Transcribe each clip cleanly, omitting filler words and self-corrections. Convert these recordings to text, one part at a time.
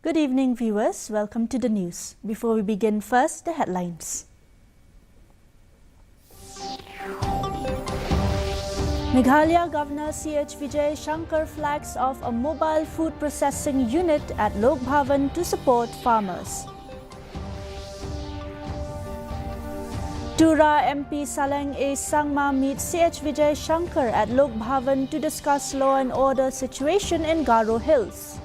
Good evening, viewers. Welcome to the news. Before we begin, first the headlines. Meghalaya Governor C.H. Vijay Shankar flags off a mobile food processing unit at Lok Bhavan to support farmers. Tura MP Saleng A. Sangma meets C.H. Vijay Shankar at Lok Bhavan to discuss law and order situation in Garo Hills.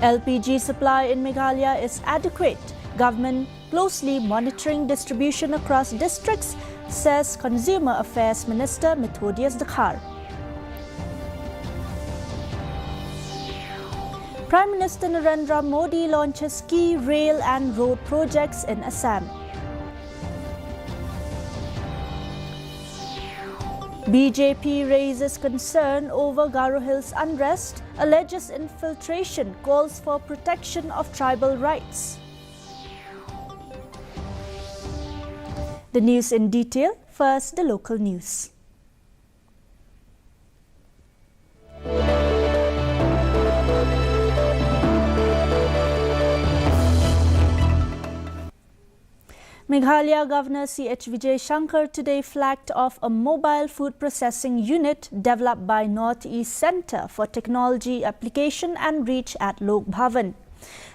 LPG supply in Meghalaya is adequate. Government closely monitoring distribution across districts, says Consumer Affairs Minister Methodius Dakhar. Prime Minister Narendra Modi launches key rail and road projects in Assam. BJP raises concern over Garo Hills unrest, alleges infiltration, calls for protection of tribal rights. The news in detail. First, the local news. Meghalaya Governor C.H. Vijay Shankar today flagged off a mobile food processing unit developed by North-East Centre for Technology Application and Reach at Lok Bhavan.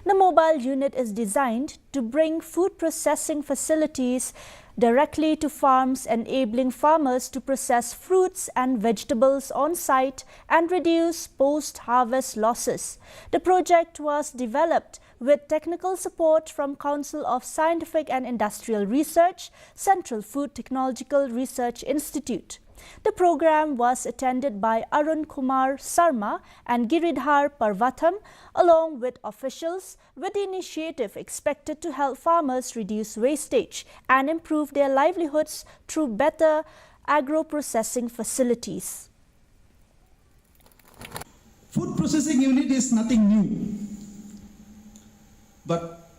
The mobile unit is designed to bring food processing facilities directly to farms, enabling farmers to process fruits and vegetables on site and reduce post-harvest losses. The project was developed with technical support from Council of Scientific and Industrial Research, Central Food Technological Research Institute. The program was attended by Arun Kumar Sarma and Giridhar Parvatham, along with officials, with the initiative expected to help farmers reduce wastage and improve their livelihoods through better agro-processing facilities. Food processing unit is nothing new, but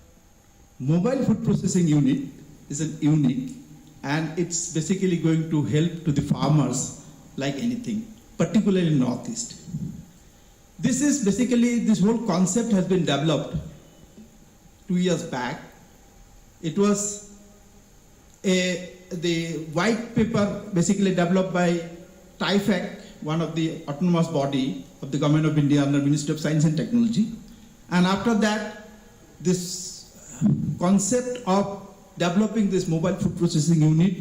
mobile food processing unit is an unique, and it's basically going to help to the farmers like anything, particularly in Northeast. This whole concept has been developed 2 years back. It was the white paper basically developed by TIFAC, one of the autonomous body of the Government of India under Ministry of Science and Technology. And after that, this concept of developing this mobile food processing unit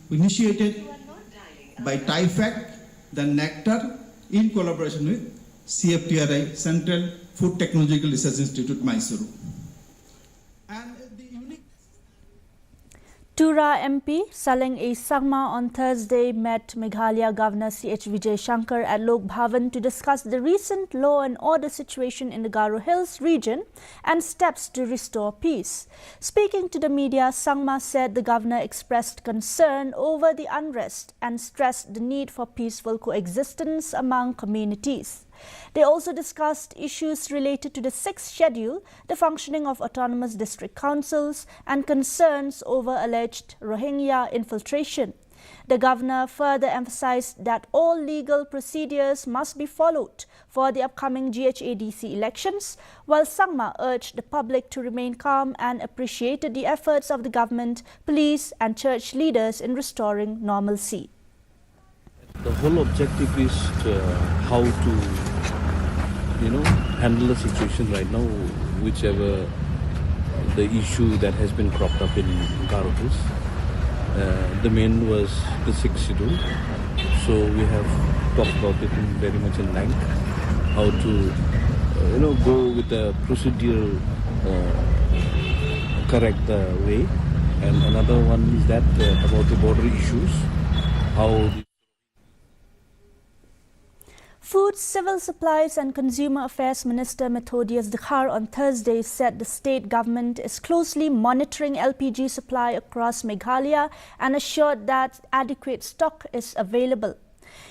initiated by TIFAC, the Nectar, in collaboration with CFTRI, Central Food Technological Research Institute, Mysuru. And the unique Tura MP Saleng A. Sangma on Thursday met Meghalaya Governor C.H. Vijay Shankar at Lok Bhavan to discuss the recent law and order situation in the Garo Hills region and steps to restore peace. Speaking to the media, Sangma said the governor expressed concern over the unrest and stressed the need for peaceful coexistence among communities. They also discussed issues related to the 6th schedule, the functioning of autonomous district councils, and concerns over alleged Rohingya infiltration. The governor further emphasized that all legal procedures must be followed for the upcoming GHADC elections, while Sangma urged the public to remain calm and appreciated the efforts of the government, police and church leaders in restoring normalcy. The whole objective is how to handle the situation right now, whichever the issue that has been cropped up in Garo Hills. The main was the 6th schedule, so we have talked about it very much in length, how to go with the procedural correct way, and another one is that about the border issues, how Food, Civil Supplies and Consumer Affairs Minister Methodius Dakhar on Thursday said the state government is closely monitoring LPG supply across Meghalaya and assured that adequate stock is available.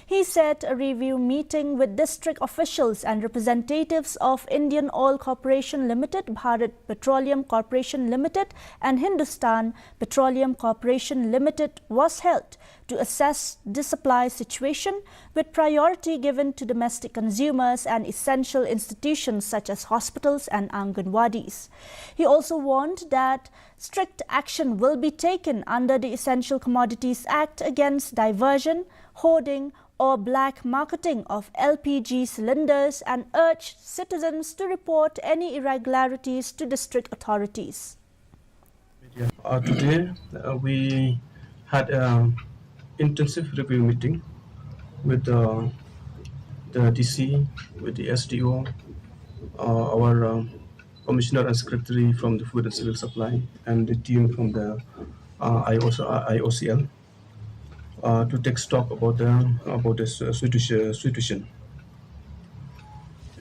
He said a review meeting with district officials and representatives of Indian Oil Corporation Limited, Bharat Petroleum Corporation Limited and Hindustan Petroleum Corporation Limited was held to assess the supply situation with priority given to domestic consumers and essential institutions such as hospitals and Anganwadis. He also warned that strict action will be taken under the Essential Commodities Act against diversion, hoarding or black marketing of LPG cylinders and urged citizens to report any irregularities to district authorities. Today we had an intensive review meeting with the DC, with the SDO, our Commissioner and Secretary from the Food and Civil Supply, and the team from the IOCL to take stock about this situation.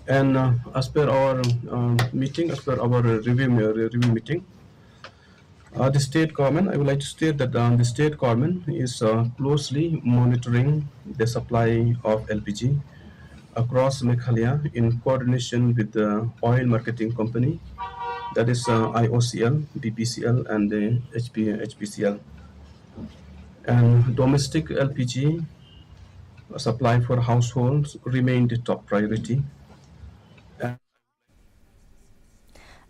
And as per our meeting, as per our review meeting, the state government, I would like to state that the state government is closely monitoring the supply of LPG across Meghalaya in coordination with the oil marketing company, that is IOCL, BPCL and the HPCL. And domestic LPG supply for households remained the top priority.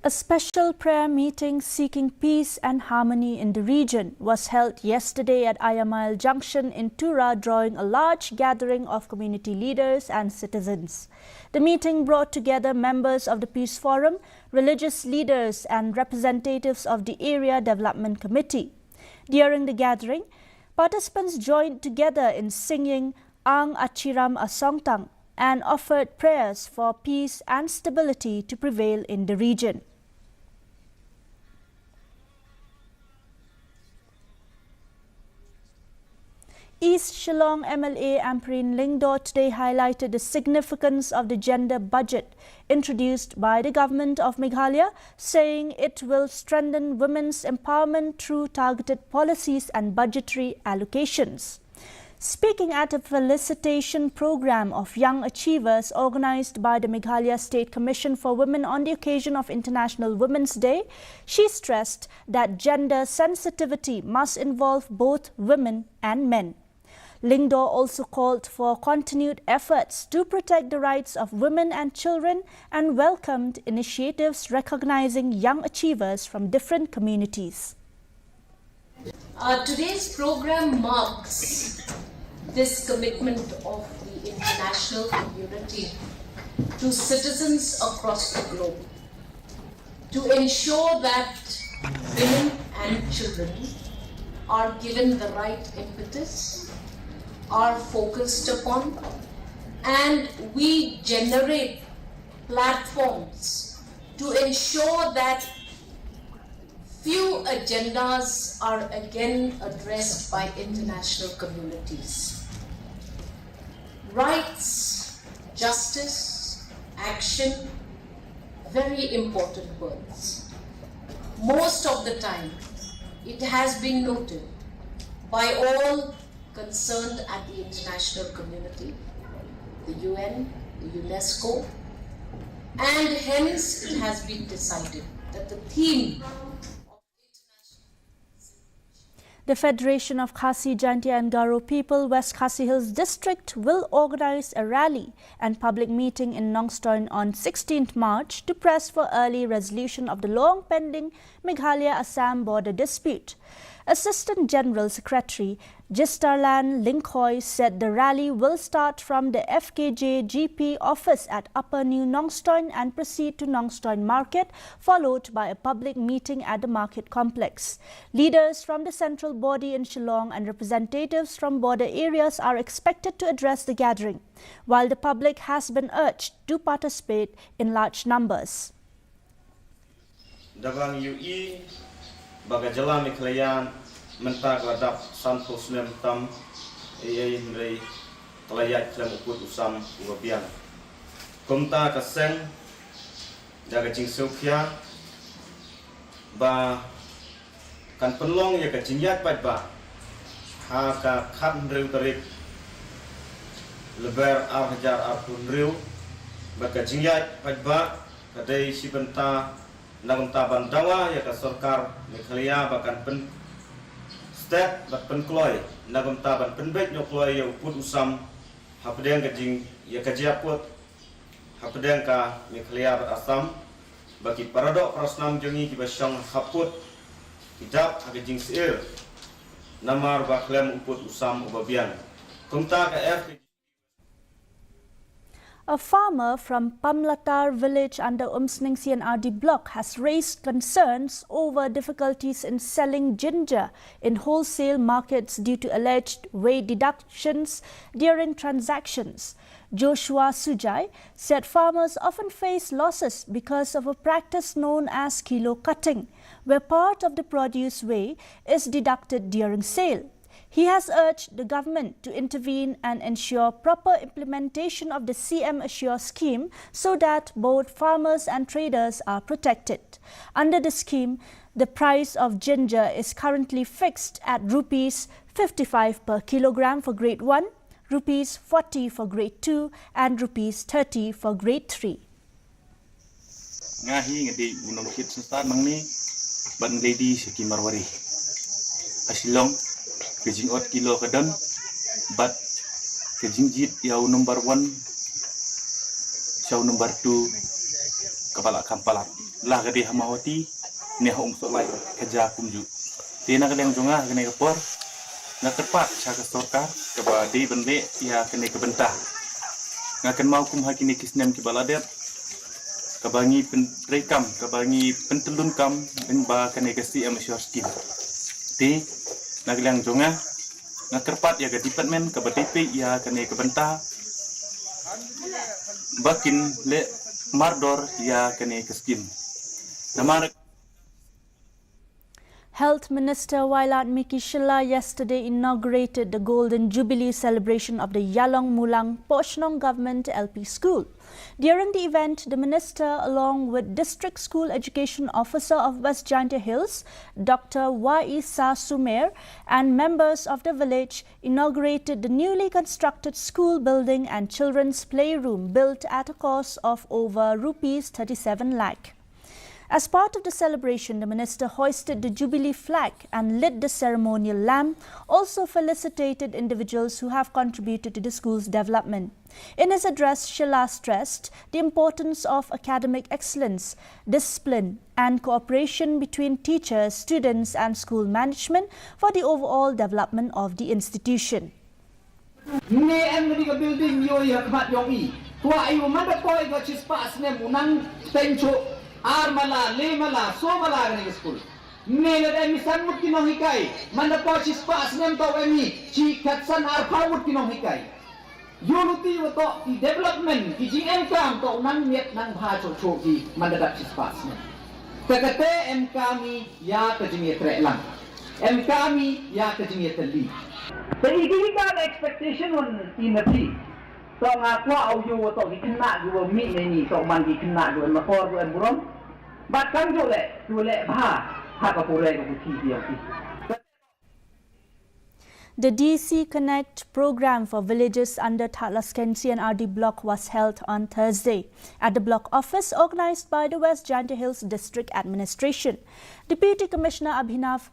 A special prayer meeting seeking peace and harmony in the region was held yesterday at Ayamayal Junction in Tura, drawing a large gathering of community leaders and citizens. The meeting brought together members of the Peace Forum, religious leaders and representatives of the Area Development Committee. During the gathering, participants joined together in singing Ang Achiram Asongtang and offered prayers for peace and stability to prevail in the region. East Shillong MLA Ampreen Lingdo today highlighted the significance of the gender budget introduced by the government of Meghalaya, saying it will strengthen women's empowerment through targeted policies and budgetary allocations. Speaking at a felicitation program of young achievers organized by the Meghalaya State Commission for Women on the occasion of International Women's Day, she stressed that gender sensitivity must involve both women and men. Lingdo also called for continued efforts to protect the rights of women and children and welcomed initiatives recognizing young achievers from different communities. Today's program marks this commitment of the international community to citizens across the globe to ensure that women and children are given the right impetus, are focused upon, and we generate platforms to ensure that few agendas are again addressed by international communities. Rights, justice, action, very important words. Most of the time, it has been noted by all concerned at the international community, the UN, the UNESCO, and hence it has been decided that the theme of The Federation of Khasi, Jaintia and Garo People, West Garo Hills District will organize a rally and public meeting in Nongstoin on 16th March to press for early resolution of the long-pending Meghalaya-Assam border dispute. Assistant General Secretary Jistarlan Linkhoi said the rally will start from the FKJ GP office at Upper New Nongstoin and proceed to Nongstoin Market, followed by a public meeting at the market complex. Leaders from the central body in Shillong and representatives from border areas are expected to address the gathering, while the public has been urged to participate in large numbers. Dagang UI bagajala Meghalaya mentag ladap santos tam mrei kelayat dalam ukut usam ubian komta kaseng daga jing sofia ba kan penlong ya ka jingyat pat ba ha ka khat reu tarip lebar arhajar arpun riu baka jingyat pajba kadai sibenta nagumta bandawa ya ka sarkar Meghalaya bakan pen step bat pen kloy nagumta ban pen bet nyokloy ya uput usam hapdeng ka jing ya ka jiaput hapdeng ka Meghalaya bat Assam bagi paradok prasnam jongi ki basyang haput hidap aga jing seir namar baklem uput usam ubabian kumta ka A farmer from Pamlatar village under Umsning CNRD block has raised concerns over difficulties in selling ginger in wholesale markets due to alleged weight deductions during transactions. Joshua Sujai said farmers often face losses because of a practice known as kilo cutting, where part of the produce weight is deducted during sale. He has urged the government to intervene and ensure proper implementation of the CM Assure scheme so that both farmers and traders are protected. Under the scheme, the price of ginger is currently fixed at Rs 55 per kilogram for grade 1, Rs 40 for grade 2 and Rs 30 for grade 3. Ngahi ngadi unong hit sustan mangni ban lady seki marwari asilong kejing ot kilo kadang bat kejing jit yau number 1 show number 2 kepala kampalat lah gadi hamawati ni hong solai kerja kumju tina kadang jonga kene kepor na tepat sa sarkar keba di bende ya kene kebentah ngaken mau kum hakini kisnem ki baladet kabangi penrekam kabangi pentelun kam ing ba kene kasi amateur skin ti naglang jonga ngakerpat ya ke department ke BTP ya kene kebentah bakin le mardor ya kene ke skin namar. Health Minister Wailat Miki Shilla yesterday inaugurated the Golden Jubilee celebration of the Yalong Mulang Poshnong Government LP School. During the event, the minister, along with District School Education Officer of West Garo Hills, Dr. Y.E. Sumer, and members of the village inaugurated the newly constructed school building and children's playroom built at a cost of over Rs 37 lakh. As part of the celebration, the minister hoisted the Jubilee flag and lit the ceremonial lamp, also felicitated individuals who have contributed to the school's development. In his address, Shilla stressed the importance of academic excellence, discipline and cooperation between teachers, students and school management for the overall development of the institution. Armala, lemala, somala ni school. Nela dai misan mut kinong hikai. Manda po si spas nem to emi. Chi katsan arpa mut kinong hikai. Unity wato di development di GM kam to nang miet nang bha cho cho di manda dak si spas nem. Kakate em kami ya kajimi tre lang. Em kami ya kajimi teli. Tapi ini kan expectation on tinati. So nga ko au yo to ki kena go mi ni to man ki kena go ma por go buron bat kan jo le bha ha ka pore go ti dia ki. The DC Connect program for villages under Thalasken CNRD block was held on Thursday at the block office organised by the West Garo Hills District Administration. Deputy Commissioner Abhinav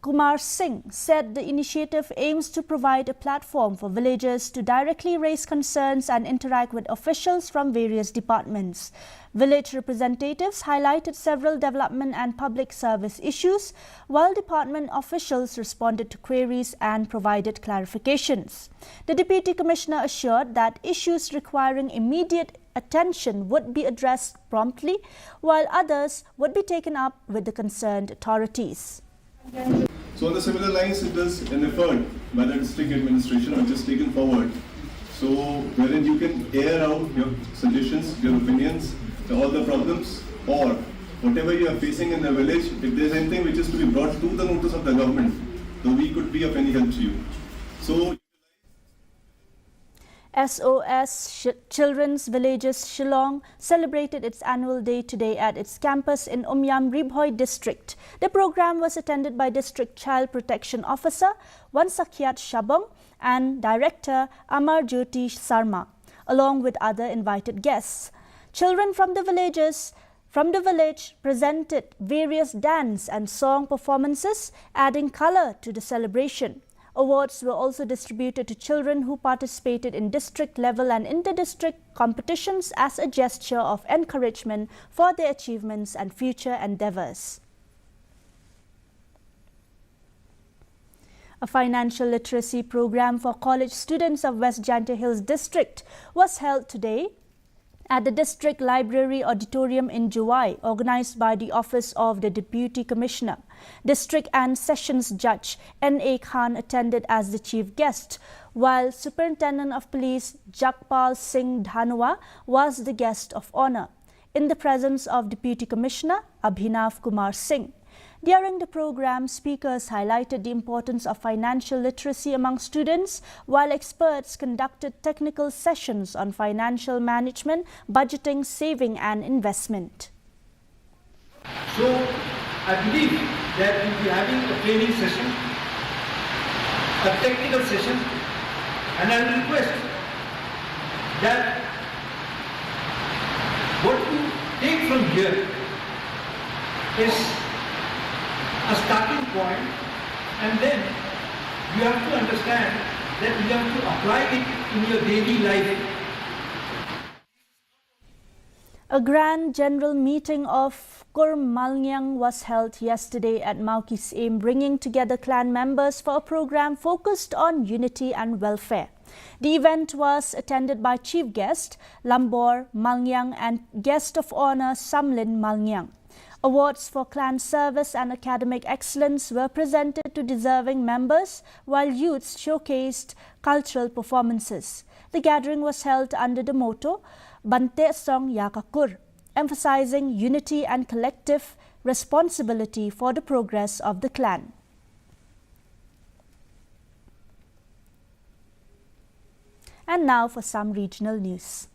Kumar Singh said the initiative aims to provide a platform for villagers to directly raise concerns and interact with officials from various departments. Village representatives highlighted several development and public service issues, while department officials responded to queries and provided clarifications. The Deputy Commissioner assured that issues requiring immediate attention would be addressed promptly, while others would be taken up with the concerned authorities. So on the similar lines, it is an effort by the district administration which is taken forward. So wherein you can air out your suggestions, your opinions, all the problems, or whatever you are facing in the village, if there is anything which is to be brought to the notice of the government, so we could be of any help to you. So SOS Children's Villages Shillong celebrated its annual day today at its campus in Umyam Ribhoi district. The program was attended by District Child Protection Officer Wansakiat Shabong and Director Amar Jyoti Sarma, along with other invited guests. Children from the village presented various dance and song performances, adding color to the celebration. Awards were also distributed to children who participated in district level and inter-district competitions as a gesture of encouragement for their achievements and future endeavors. A financial literacy program for college students of West Garo Hills district was held today at the District Library Auditorium in Juwai, organized by the Office of the Deputy Commissioner. District and Sessions Judge N.A. Khan attended as the chief guest, while Superintendent of Police Jakpal Singh Dhanwa was the guest of honor, in the presence of Deputy Commissioner Abhinav Kumar Singh. During the program, speakers highlighted the importance of financial literacy among students, while experts conducted technical sessions on financial management, budgeting, saving and investment. So, I believe that we'll be having a training session, a technical session, and I will request that what you take from here is a starting point, and then you have to understand that you have to apply it in your daily life. A grand general meeting of Kurm Malnyang was held yesterday at Maukis Aim, bringing together clan members for a program focused on unity and welfare. The event was attended by chief guest Lambor Malnyang and guest of honor Samlin Malnyang. Awards for clan service and academic excellence were presented to deserving members, while youths showcased cultural performances. The gathering was held under the motto Bante Song Yakakur, emphasizing unity and collective responsibility for the progress of the clan. And now for some regional news.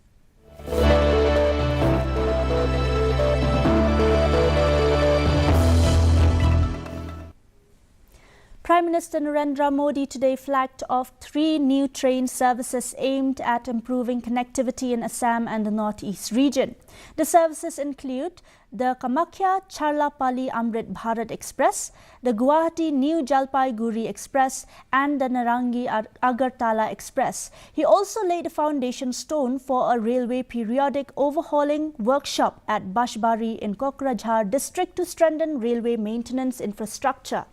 Prime Minister Narendra Modi today flagged off 3 new train services aimed at improving connectivity in Assam and the Northeast region. The services include the Kamakhya-Charlapali Amrit Bharat Express, the Guwahati-New Jalpaiguri Express and the Narangi-Agartala Express. He also laid a foundation stone for a railway periodic overhauling workshop at Bashbari in Kokrajhar district to strengthen railway maintenance infrastructure.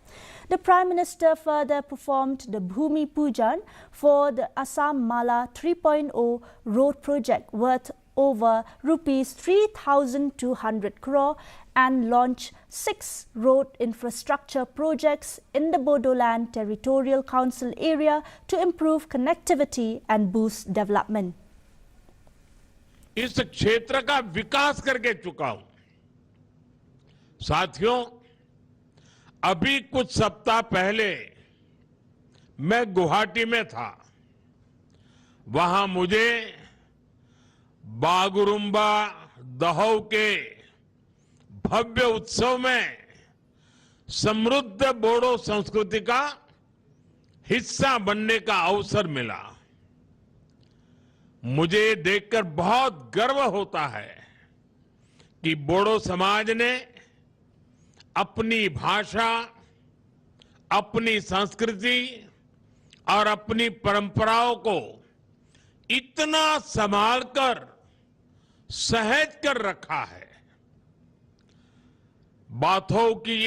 The Prime Minister further performed the Bhumi Pujan for the Assam Mala 3.0 road project worth over Rs 3,200 crore and launched 6 road infrastructure projects in the Bodoland Territorial Council area to improve connectivity and boost development. इस क्षेत्र का विकास करके चुका हूं। साथियों, अभी कुछ सप्ताह पहले मैं गुवाहाटी में था। वहां मुझे बागुरुम्बा दहौ के भव्य उत्सव में समृद्ध बोडो संस्कृति का हिस्सा बनने का अवसर मिला। मुझे देखकर बहुत गर्व होता है कि बोडो समाज ने अपनी भाषा, अपनी संस्कृति और अपनी परंपराओं को इतना संभालकर सहेज कर रखा है। बाथौ की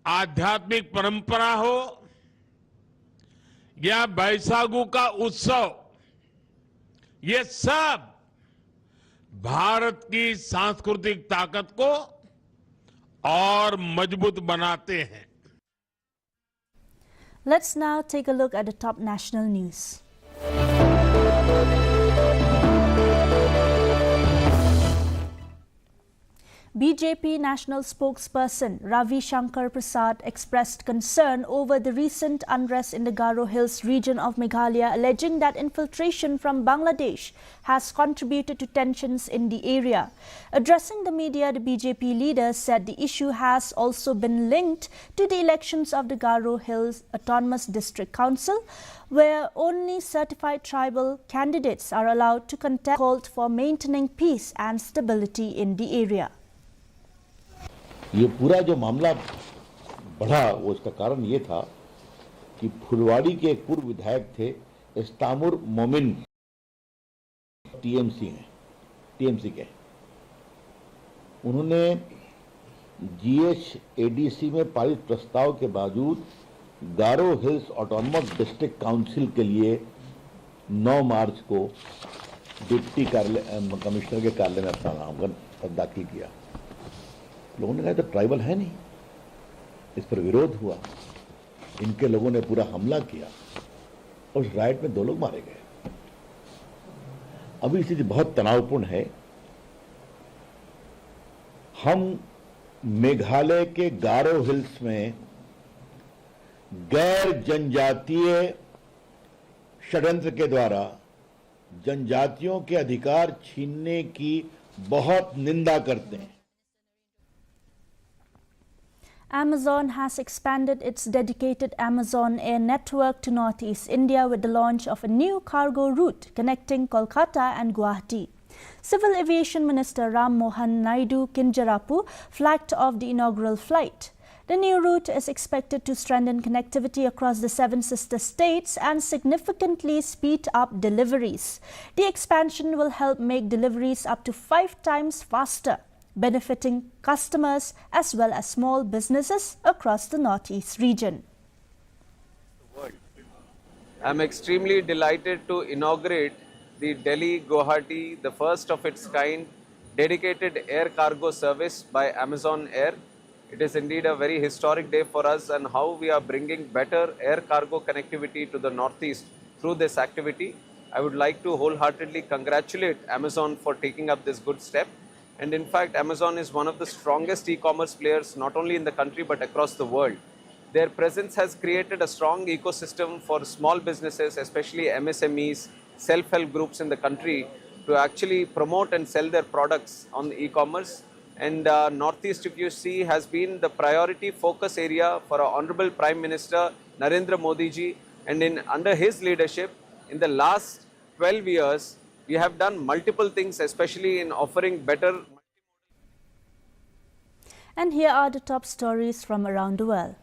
आध्यात्मिक परंपरा हो या बैसागु का उत्सव, ये सब भारत की सांस्कृतिक ताकत को और मजबूत बनाते हैं। Let's now take a look at the top national news. BJP BJP national spokesperson Ravi Shankar Prasad expressed concern over the recent unrest in the Garo Hills region of Meghalaya, alleging that infiltration from Bangladesh has contributed to tensions in the area. Addressing the media, the BJP leader said the issue has also been linked to the elections of the Garo Hills Autonomous District Council, where only certified tribal candidates are allowed to contest, called for maintaining peace and stability in the area. ये पूरा जो मामला बढ़ा वो उसका कारण ये था कि फुलवाड़ी के एक पूर्व विधायक थे इस्तामुर मोमिन, टीएमसी के, उन्होंने जीएचएडीसी में पारित प्रस्ताव के बावजूद गारो हिल्स ऑटोनमस डिस्ट्रिक्ट काउंसिल के लिए 9 मार्च को डिप्टी कमिश्नर के कार्यालय में अपना नामांकन दाखिल किया। लोगों ने कहा तो ट्राइबल है नहीं, इस पर विरोध हुआ, इनके लोगों ने पूरा हमला किया और उस राइट में 2 लोग मारे गए। अभी स्थिति बहुत तनावपूर्ण है। हम मेघालय के गारो हिल्स में गैर जनजातीय षड्यंत्र के द्वारा जनजातियों के अधिकार छीनने की बहुत निंदा करते हैं। Amazon has expanded its dedicated Amazon Air network to northeast India with the launch of a new cargo route connecting Kolkata and Guwahati. Civil Aviation Minister Ram Mohan Naidu Kinjarapu flagged off the inaugural flight. The new route is expected to strengthen connectivity across the 7 sister states and significantly speed up deliveries. The expansion will help make deliveries up to 5 times faster, benefiting customers as well as small businesses across the northeast region. I'm extremely delighted to inaugurate the Delhi-Guwahati, the first of its kind, dedicated air cargo service by Amazon Air. It is indeed a very historic day for us, and how we are bringing better air cargo connectivity to the northeast through this activity. I would like to wholeheartedly congratulate Amazon for taking up this good step. And in fact, Amazon is one of the strongest e-commerce players, not only in the country but across the world. Their presence has created a strong ecosystem for small businesses, especially MSMEs, self-help groups in the country, to actually promote and sell their products on the e-commerce. And Northeast, if you see, has been the priority focus area for our Honorable Prime Minister Narendra Modi ji. And under his leadership, in the last 12 years, we have done multiple things, especially in offering better. And here are the top stories from around the world.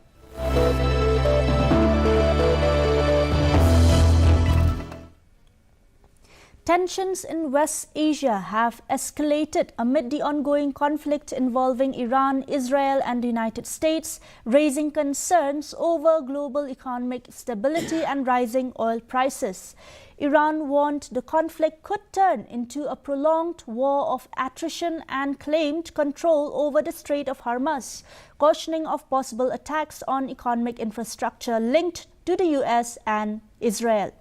Tensions in West Asia have escalated amid the ongoing conflict involving Iran, Israel and the United States, raising concerns over global economic stability and rising oil prices. Iran warned the conflict could turn into a prolonged war of attrition and claimed control over the Strait of Hormuz, cautioning of possible attacks on economic infrastructure linked to the US and Israel.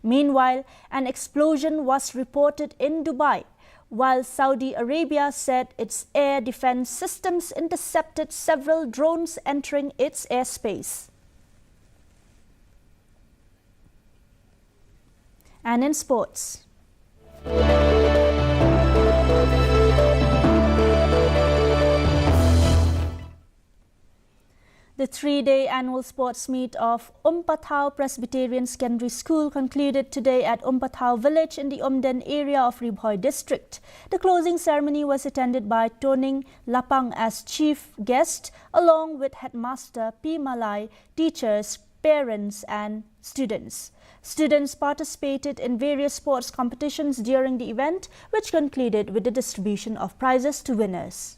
Meanwhile, an explosion was reported in Dubai, while Saudi Arabia said its air defense systems intercepted several drones entering its airspace. And in sports. The 3-day annual sports meet of Umpathaw Presbyterian Secondary School concluded today at Umpathaw village in the Umden area of Ribhoi district. The closing ceremony was attended by Toning Lapang as chief guest, along with headmaster P. Malai, teachers, parents and students. Students participated in various sports competitions during the event, which concluded with the distribution of prizes to winners.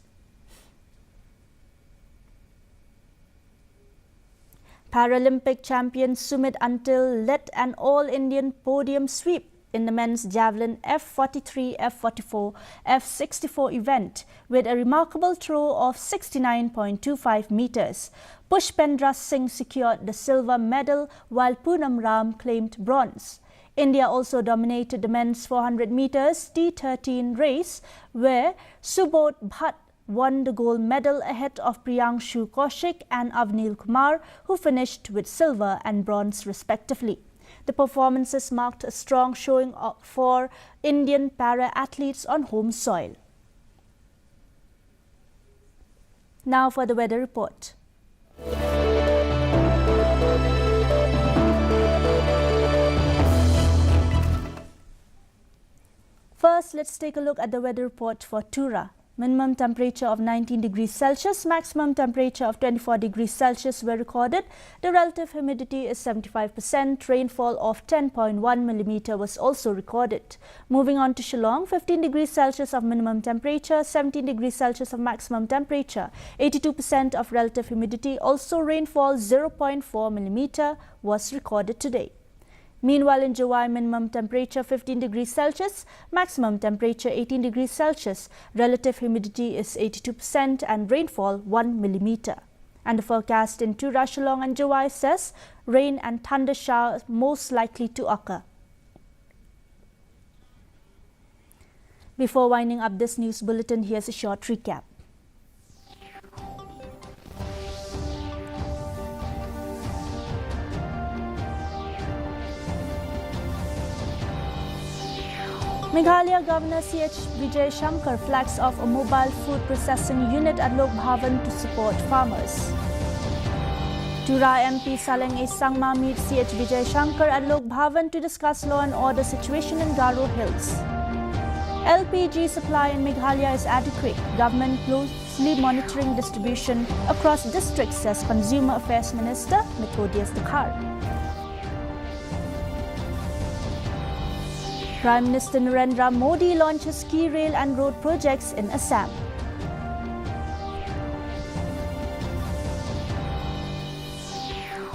Paralympic champion Sumit Antil led an all-Indian podium sweep in the men's javelin F43, F44, F64 event with a remarkable throw of 69.25 meters. Pushpendra Singh secured the silver medal while Poonam Ram claimed bronze. India also dominated the men's 400 meters T13 race where Subodh Bhatt won the gold medal ahead of Priyanshu Kaushik and Avnil Kumar, who finished with silver and bronze respectively. The performances marked a strong showing for Indian para-athletes on home soil. Now for the weather report. First, let's take a look at the weather report for Tura. Minimum temperature of 19 degrees Celsius, maximum temperature of 24 degrees Celsius were recorded. The relative humidity is 75%. Rainfall of 10.1 mm was also recorded. Moving on to Shillong, 15 degrees Celsius of minimum temperature, 17 degrees Celsius of maximum temperature, 82% of relative humidity. Also, rainfall 0.4 mm was recorded today. Meanwhile, in Jawai, minimum temperature 15 degrees Celsius, maximum temperature 18 degrees Celsius, relative humidity is 82% and rainfall 1 mm. And the forecast in Tura, Shillong and Jawai says rain and thunder showers most likely to occur. Before winding up this news bulletin, here's a short recap. Meghalaya Governor C.H. Vijay Shankar flags off a mobile food processing unit at Lok Bhavan to support farmers. Tura MP Saleng A. Sangma meets C.H. Vijay Shankar at Lok Bhavan to discuss law and order situation in Garo Hills. LPG supply in Meghalaya is adequate. Government closely monitoring distribution across districts, says Consumer Affairs Minister Methodius Dakhar. Prime Minister Narendra Modi launches key rail and road projects in Assam.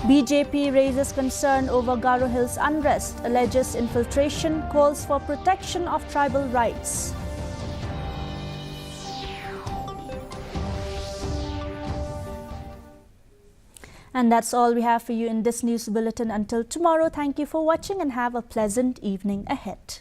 BJP raises concern over Garo Hills unrest, alleges infiltration, calls for protection of tribal rights. And that's all we have for you in this news bulletin. Until tomorrow, thank you for watching and have a pleasant evening ahead.